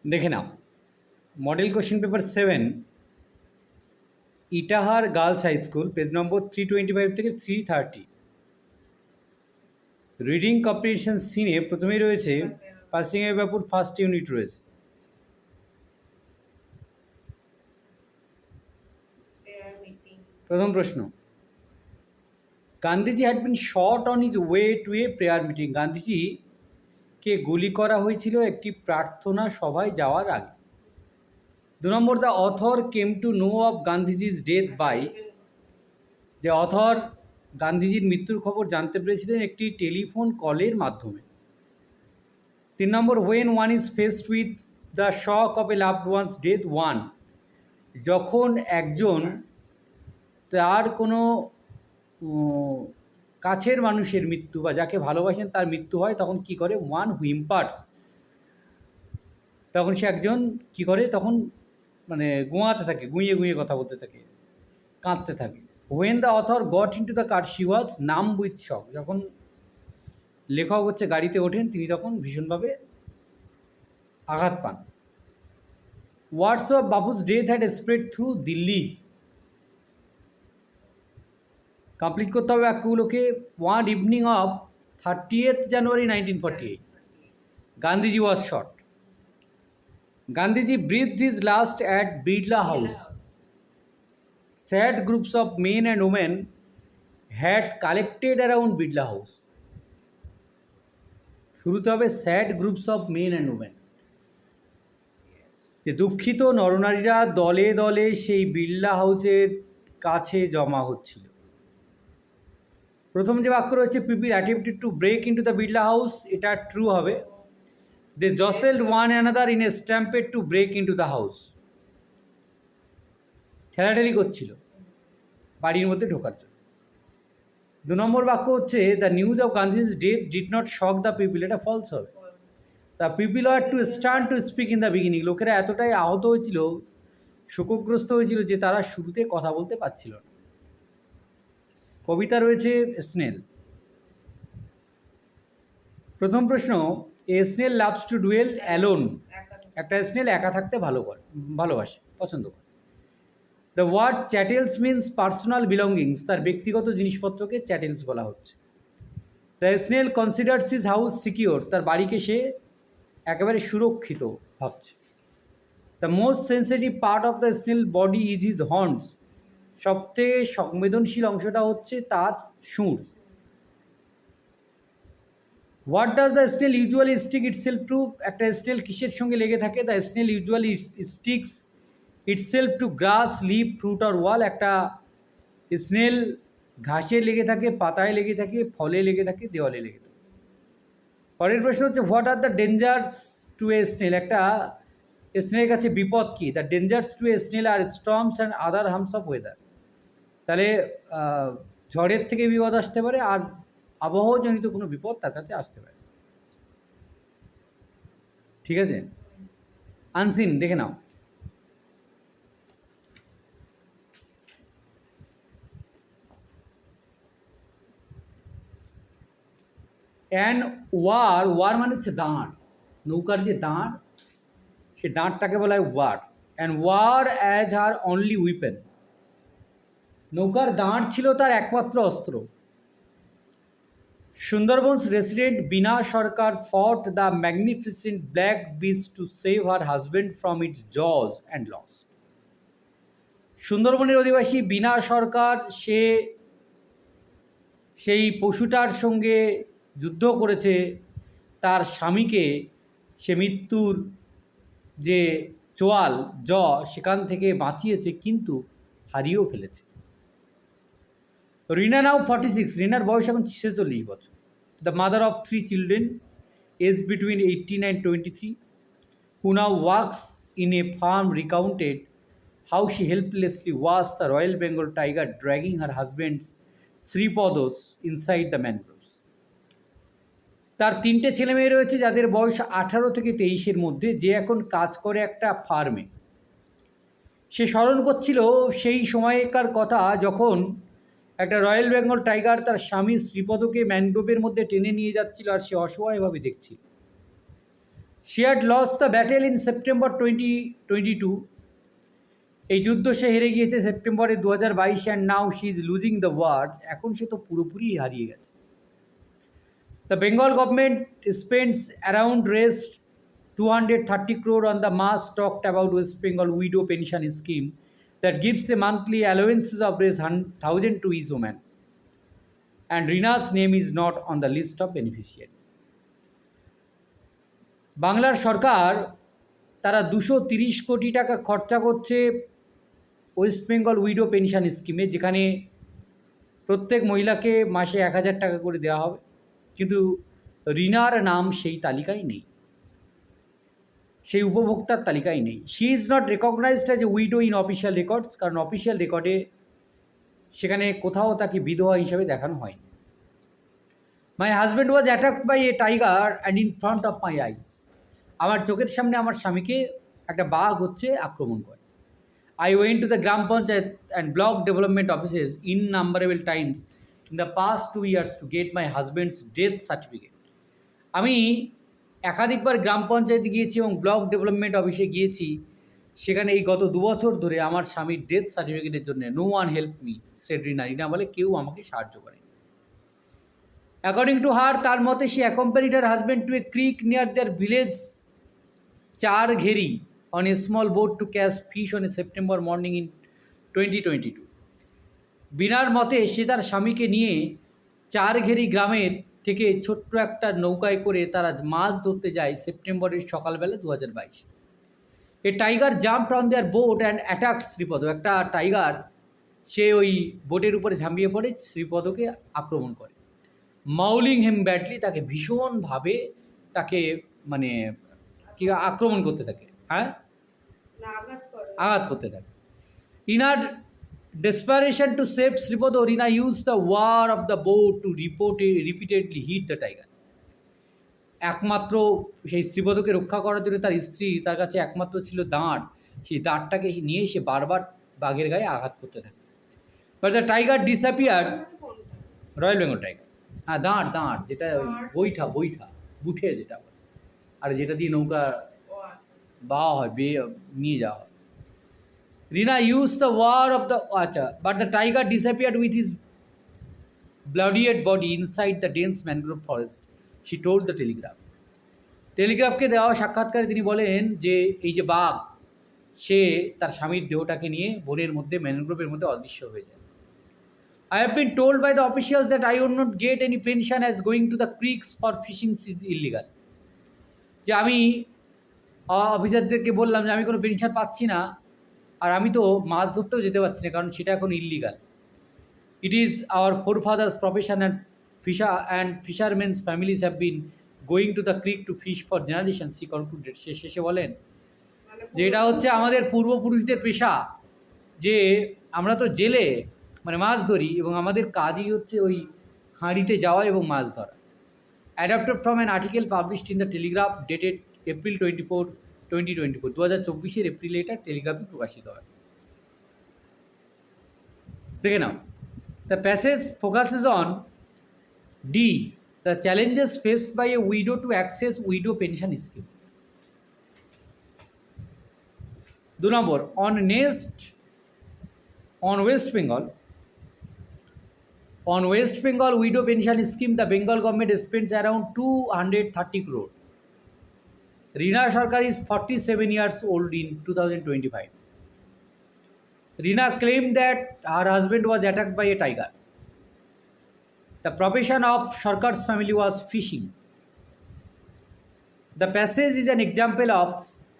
দেখে নাও, model question paper 7, Itahar girls high school, page number 325 থেকে 330। রিডিং কম্পিটিশন সিনে প্রথমেই রয়েছে পাসিং এ বাপুর ফার্স্ট ইউনিট রয়েছে। প্রথম প্রশ্ন, Gandhiji had been shot on his way to a prayer meeting. গান্ধীজিকে গুলি করা হয়েছিল একটি প্রার্থনা সভায় যাওয়ার আগে। 2 নম্বর, the author came to know of Gandhiji's death by. যে অথর গান্ধীজির মৃত্যুর খবর জানতে পেরেছিলেন একটি টেলিফোন কলের মাধ্যমে। 3 নম্বর, when one is faced with the shock of a loved one's death one. যখন একজন তার কোনো কাছের মানুষের মৃত্যু বা যাকে ভালোবাসেন তার মৃত্যু হয়, তখন কি করে? One whimpers. তখন সে একজন কি করে? তখন মানে গোয়াতে থাকে, গুঁয়ে গুঁয়ে কথা বলতে থাকে, কাঁদতে থাকে। When the author got in to the car she was নাম উইথ শক। যখন লেখক হচ্ছে গাড়িতে ওঠেন, তিনি তখন ভীষণভাবে আঘাত পান। Words of Bapu's death had spread through Delhi. Complete করতে হবে বাক্যগুলোকে। One evening of 30th January 1948, Gandhiji was shot. Gandhiji breathed his last at Birla House. Sad groups of men and women had collected around Birla House. শুরুতে হবে sad groups of men and women, যে দুঃখিত নরনারীরা দলে দলে সেই বিড়লা হাউসের কাছে জমা হচ্ছিল। প্রথম যে বাক্য রয়েছে, people attempted to break into the Birla house, এটা ট্রু হবে। They jostled one another in a stampede to break into the house. ঠেলাঠেলি করছিল বাড়ির মধ্যে ঢোকার জন্য। 2 নম্বর বাক্য হচ্ছে, the news of Gandhi's death did not shock the people, এটা ফলস হবে। The people are too stern to speak in the beginning. লোকেরা এতটাই আহত হয়েছিল, শোকগ্রস্ত হয়েছিল যে তারা শুরুতে কথা বলতে পারছিল না। কবিতা রয়েছে স্নেল। প্রথম প্রশ্ন, a snail loves to dwell alone. একটা স্নেল একা থাকতে ভালোবাসে, পছন্দ করে। The word chattels means personal belongings, তার ব্যক্তিগত জিনিসপত্রকে চ্যাটেলস বলা হচ্ছে। The snail considers his house secure, তার বাড়িকে সে একেবারে সুরক্ষিত ভাবছে। The most sensitive part of the snail body is his horns, সবথেকে সংবেদনশীল অংশটা হচ্ছে তার সুর। What does the snail usually stick itself to, একটা স্নেল কিসের সঙ্গে লেগে থাকে? The snail usually sticks itself to grass, leaf, fruit or wall. একটা স্নেল ঘাসে লেগে থাকে, পাতায় লেগে থাকে, ফলে লেগে থাকে, দেওয়ালে লেগে থাকে। পরের প্রশ্ন হচ্ছে, what are the dangers to a snail, একটা স্নেলের কাছে বিপদ কী? The dangers to a snail are storms and other harms of weather. তাহলে ঝড়ের থেকে বিপদ আসতে পারে, আর আবহাওয়াজনিত কোনো বিপদ তার কাছে আসতে পারে। ঠিক আছে, আনসিন দেখে নাও। অ্যান্ড ওয়ার, ওয়ার মানে হচ্ছে দাঁড়, নৌকার যে দাঁড়, সে দাঁড়টাকে বলা হয় oar. And oar as her only weapon, নৌকার দাঁড় ছিল তার একমাত্র অস্ত্র। সুন্দরবনস রেসিডেন্ট বিনা সরকার ফট the magnificent black beach to save her husband from its জজ অ্যান্ড লস। সুন্দরবনের অধিবাসী বিনা সরকার সেই পশুটার সঙ্গে যুদ্ধ করেছে, তার স্বামীকে সে মৃত্যুর যে চোয়াল সেখান থেকে বাঁচিয়েছে, কিন্তু হারিয়েও ফেলেছে। রিনা নাও 46, রিনার বয়স এখন 46 বছর। The mother of 3 children, age between 18 and 23, who now works in a farm, recounted how she helplessly watched the Royal Bengal tiger dragging her husband's শ্রীপদস inside the mangroves. তার 3টে ছেলে মেয়ে রয়েছে যাদের বয়স 18 থেকে 23-এর মধ্যে, যে এখন কাজ করে একটা ফার্মে। সে স্মরণ করছিল সেই সময়কার কথা যখন একটা রয়্যাল বেঙ্গল টাইগার তার স্বামী শ্রীপদকে ম্যানগ্রোভের মধ্যে টেনে নিয়ে যাচ্ছিল, আর সে অসহায়ভাবে দেখছিল। She had lost the battle in September 2022. এই যুদ্ধ সে হেরে গিয়েছে সেপ্টেম্বরে 2022 and now she is losing the war. এখন সে তো পুরোপুরি হারিয়ে গেছে। The Bengal government spends around rest 230 crore on the mass talked about West Bengal widow pension scheme that gives a monthly allowances of Rs 1,000 to each woman. And Rina's name is not on the list of beneficiaries. বাংলার সরকার তারা 230 কোটি টাকা খরচা করছে West Bengal widow pension স্কিমে, যেখানে প্রত্যেক মহিলাকে মাসে 1,000 টাকা করে দেওয়া হবে, কিন্তু রিনার নাম সেই তালিকায় নেই, সেই উপভোক্তার তালিকায় নেই। She is not recognized as a widow in official records, কারণ অফিসিয়াল রেকর্ডে সেখানে কোথাও তাকে বিধবা হিসাবে দেখানো হয়নি। My husband was attacked by a tiger and in front of my eyes. আমার চোখের সামনে আমার স্বামীকে একটা বাঘ আক্রমণ করে। I went to the Gram Panchayat and block development offices innumerable times in the past 2 years to get my husband's death certificate. আমি একাধিকবার গ্রাম পঞ্চায়েতে গিয়েছি এবং ব্লক ডেভেলপমেন্ট অফিসে গিয়েছি, সেখানে এই গত 2 বছর ধরে আমার স্বামীর ডেথ সার্টিফিকেটের জন্য no one help me, said Rina. Rina বলে কেউ আমাকে সাহায্য করে। অ্যাকর্ডিং টু হার, তার মতে সে accompanied her husband to a creek near their village Charghari on a small boat to catch fish on a September morning in 2022. বিনার মতে সে তার স্বামীকে নিয়ে চারঘেরি গ্রামের থেকে ছোট্ট একটা নৌকায় করে তারা মাছ ধরতে যায় সেপ্টেম্বরের সকালবেলা 2022। A tiger jumped on their boat and attacked Sripad. একটা টাইগার সে ওই বোটের উপরে ঝাঁপিয়ে পড়ে শ্রীপদকে আক্রমণ করে। মাউলিং হেম ব্যাডলি, তাকে ভীষণভাবে তাকে মানে কি আক্রমণ করতে থাকে, আঘাত করতে থাকে। In her desperation to save Sripodo, Rina used the war of the boat to repeatedly hit the tiger. একমাত্র সেই শ্রীপদকে রক্ষা করার জন্য তার স্ত্রী, তার কাছে একমাত্র ছিল দাঁড়, সেই দাঁড়টাকে নিয়ে সে বারবার বাঘের গায়ে আঘাত করতে থাকে। But the tiger disappear, royal Bengal tiger, হ্যাঁ দাঁড় যেটা বৈঠা বুঠে যেটা, আর যেটা দিয়ে নৌকা বাওয়া হয়, নিয়ে যাওয়া হয়। Rina use the oar of the but the tiger disappeared with his bloodied body inside the dense mangrove forest, she told the টেলিগ্রাফকে দেওয়া সাক্ষাৎকারে তিনি বলেন যে এই যে বাঘ, সে তার স্বামীর দেহটাকে নিয়ে বনের মধ্যে ম্যানগ্রোভের মধ্যে অদৃশ্য হয়ে যায়। I have been told by the officials that I will not get any pension as going to the creeks for fishing is illegal. যে আমি অফিসারদেরকে বললাম যে আমি কোনো পেনশন পাচ্ছি না, আর আমি তো মাছ ধরতেও যেতে পারছি না, কারণ সেটা এখন illegal. It is our forefathers profession and fishermen's families have been going to the creek to fish for generation, she concluded. সে শেষে বলেন যে এটা হচ্ছে আমাদের পূর্বপুরুষদের পেশা, যে আমরা তো জেলে মানে মাছ ধরি এবং আমাদের কাজই হচ্ছে ওই হাঁড়িতে যাওয়া এবং মাছ ধরা। Adapted from an article published in the Telegraph dated April 24, 2024, 2024 এপ্রিলে এটা টেলিগ্রাফে প্রকাশিত হয়। দেখে নাও, the passage focuses on the, the challenges faced by a widow to access widow pension scheme. 2 নম্বর, on West Bengal widow pension scheme, the Bengal government spends around 230 crore. Rina Sarkar is 47 years old in 2025. Rina claimed that her husband was attacked by a tiger. The profession of Sarkar's family was fishing. The passage is an example of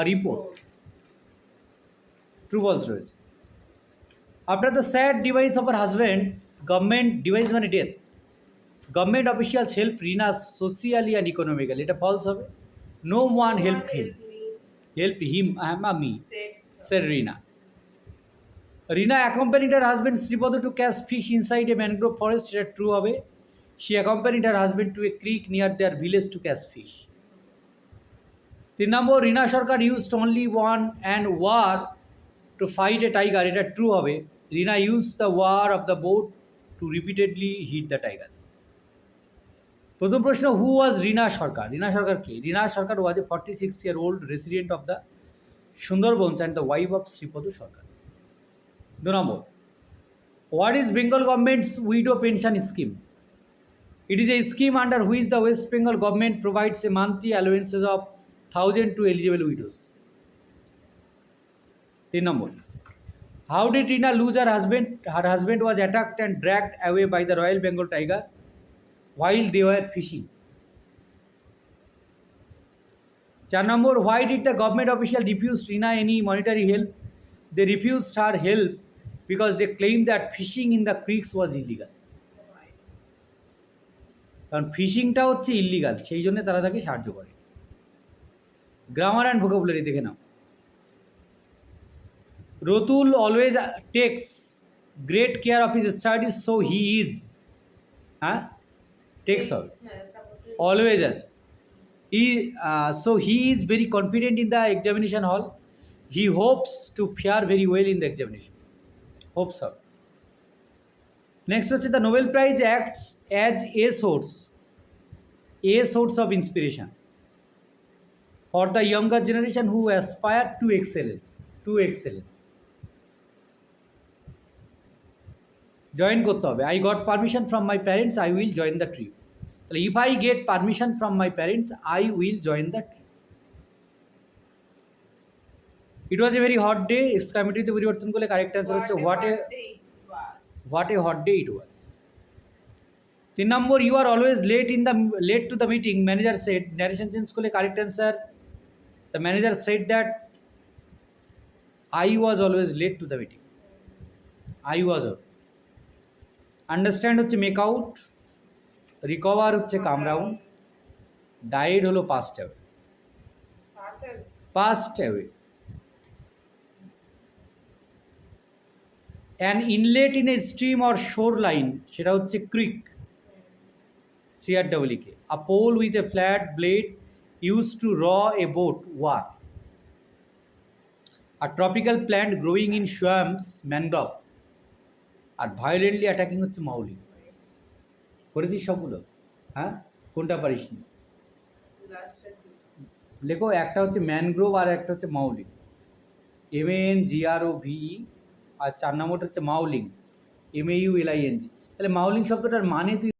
a report. True false রয়েছে। After the sad demise of her husband, government demise মানে death, government officials help Rina socially and economically. এটা false হবে। No one helped him. Me, said Rina. Rina accompanied her husband Sripodo to catch fish inside a mangrove forest. এটা true হবে। She accompanied her husband to a creek near their village to catch fish. 3 number, Rina Sarkar used only one and war to fight a tiger. এটা true হবে। Rina used the war of the boat to repeatedly hit the tiger. প্রথম প্রশ্ন, হু ওয়াজ রিনা সরকার? রিনা সরকার কে? রিনা সরকার ওয়াজ এ 46-year-old resident of the Sundarbans and the wife of Sripada Sarkar. 2 number, what is Bengal government's widow pension scheme? It is a scheme under which the West Bengal government provides a monthly allowances of 1,000 to eligible widows. 3 number, how did Rina lose her husband? Her husband was attacked and dragged away by the Royal Bengal tiger while they were fishing. 4 number, why did the government official refuse Rina any monetary help? They refused her help because they claimed that fishing in the creeks was illegal. কারণ ফিশিংটা হচ্ছে illegal, সেই জন্য তারা তাকে সাহায্য করে। Grammar and vocabulary দেখে নাও। Ratul always takes great care of his studies, so he is, হ্যাঁ টেক্স হবে, অলওয়েজ আছে। So he is very confident in the examination hall. He hopes to fare very well in the examination. Hopes so. Next হচ্ছে the Nobel Prize acts as a source of inspiration for the younger generation who aspire to excellence. Join করতে হবে। I got permission from my parents, I will join the trip. তাহলে if I get permission from my parents, I will join the trip. It was a very hot day. এক্সক্লামেটরিতে পরিবর্তন করলে correct answer হচ্ছে what a hot day it was. 3 number, you are always late to the meeting, manager said. Narration change করলে correct answer, the manager said that I was always late to the meeting. I was. Understand হচ্ছে make out, recover হচ্ছে come down, died হলো passed away. An inlet in a stream or shoreline, সেটা হচ্ছে creek, CREEK। A pole with a flat blade use to row a boat, oar. আর tropical plant growing in swamps, mangrove. আর violently attacking হচ্ছে mauling. করেছিস সবগুলো? হ্যাঁ, কোনটা পারিস নি? লেখো, একটা হচ্ছে ম্যানগ্রোভ আর একটা হচ্ছে মাউলিং, MANGROVE, আর 4 নম্বরটা হচ্ছে মাউলিং, MAULING। তাহলে মাউলিং শব্দটার মানে তুই